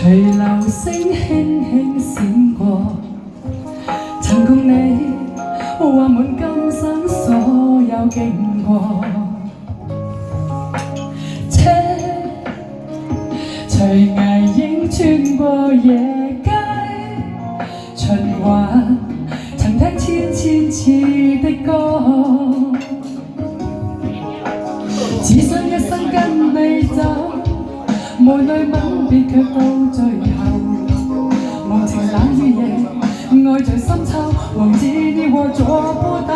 隨流星輕輕閃過，曾共你畫滿今生所有經過。車隨霓影穿過夜街，循環曾聽千千次的歌，只想一生跟你走，無奈吻別卻到最後，忘情冷雨夜，愛在深秋，忘記你我做不到，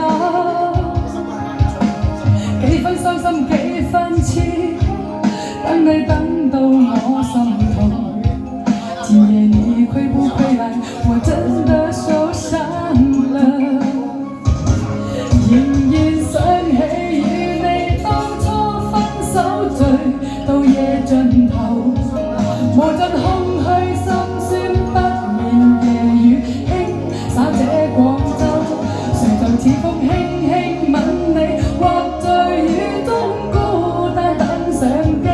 幾分傷心幾分痴，等你等到我心痛，今夜你回不回來，我真的受傷了，仍然想起與你當初分手醉到夜盡頭，無盡空虛心酸不言夜雨輕灑這廣州，誰就似風輕輕吻你，或在雨中孤單等上機，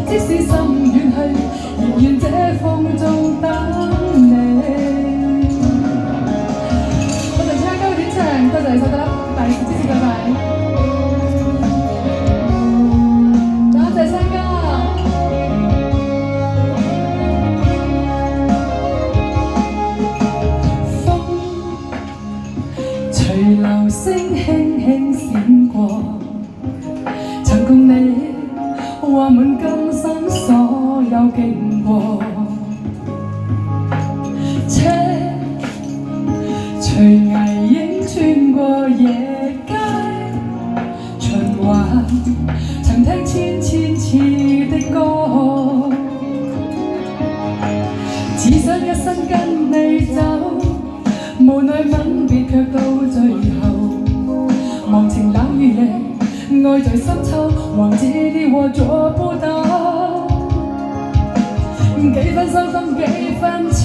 即使心遠去，亦願這風中等你。我哋唱高點唱，多謝收得大師支持各位。隨流星輕輕閃過，曾共你畫滿今生所有經過。車隨霓影穿過夜街，循環曾聽千千次的歌，只想一生跟你走，無奈吻別卻到最後，忘情冷雨夜，愛在深秋，忘記你我做不到，幾分傷心幾分痴，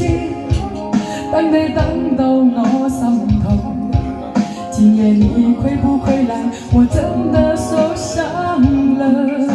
等你等到我心痛，今夜你回不回來，我真的受傷了。